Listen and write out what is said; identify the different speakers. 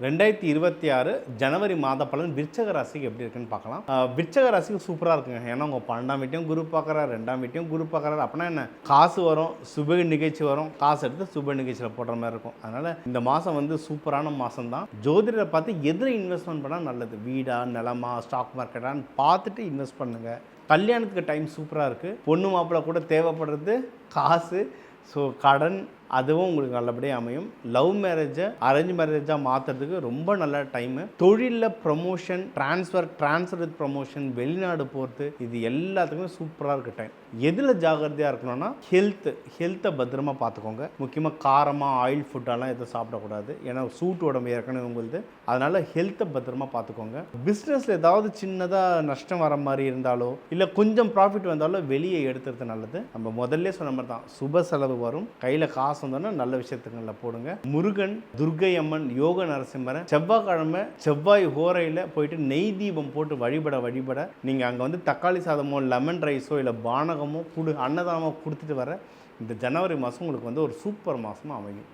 Speaker 1: 2026 ஜனவரி மாத பலன் விருச்சக ராசிக்கு எப்படி இருக்குன்னு பார்க்கலாம். விருச்சக ராசிக்கு சூப்பராக இருக்குங்க. ஏன்னா உங்கள் 12ஆம் வீட்டையும் குரு பார்க்குறாரு, 2ஆம் வீட்டையும் குரு பார்க்குறாரு. அப்படின்னா என்ன, காசு வரும், சுப நிகழ்ச்சி வரும், காசு எடுத்து சுப நிகழ்ச்சியில் போடுற மாதிரி இருக்கும். அதனால் இந்த மாதம் வந்து சூப்பரான மாதம் தான். ஜோதிடரை பார்த்து எதில் இன்வெஸ்ட்மெண்ட் பண்ணால் நல்லது, வீடா நிலமா ஸ்டாக் மார்க்கெட்டான்னு பார்த்துட்டு இன்வெஸ்ட் பண்ணுங்கள். கல்யாணத்துக்கு டைம் சூப்பராக இருக்குது. பொண்ணு மாப்பிள்ளை கூட தேவைப்படுறது காசு. ஸோ கடன் அதுவும் உங்களுக்கு நல்லபடியாக அமையும். லவ் மேரேஜை அரேஞ்ச் மேரேஜாக மாற்றுறதுக்கு ரொம்ப நல்ல டைமு. தொழிலில் ப்ரமோஷன், ட்ரான்ஸ்ஃபர் வித் ப்ரமோஷன், வெளிநாடு போகிறது, இது எல்லாத்துக்குமே சூப்பராக இருக்க டைம். எதில் ஜாகிரதையாக இருக்கணும்னா ஹெல்த்தை பத்திரமா பார்த்துக்கோங்க. முக்கியமாக காரமாக ஆயில் ஃபுட்டெல்லாம் எதுவும் சாப்பிடக்கூடாது. ஏன்னா சூட்டு உடம்பு ஏற்கனவே உங்களுக்கு, அதனால் ஹெல்த்தை பத்திரமா பார்த்துக்கோங்க. பிஸ்னஸில் ஏதாவது சின்னதாக நஷ்டம் வர மாதிரி இருந்தாலோ இல்லை கொஞ்சம் ப்ராஃபிட் வந்தாலோ வெளியே எடுத்துறது நல்லது. நம்ம முதல்ல சொன்ன மாதிரி தான், சுப செலவு வரும், கையில் காசு வந்தோன்னா நல்ல விஷயத்துக்குள்ள போடுங்க. முருகன், துர்க்கை அம்மன், யோக நரசிம்மரை செவ்வாய்க்கிழமை செவ்வாய் ஹோரையில் போயிட்டு நெய் தீபம் போட்டு வழிபட நீங்கள் அங்கே வந்து தக்காளி சாதமோ லெமன் ரைஸோ இல்லை பானகமோ அன்னதானமோ கொடுத்துட்டு வர இந்த ஜனவரி மாதம் உங்களுக்கு வந்து ஒரு சூப்பர் மாதமாக அமையும்.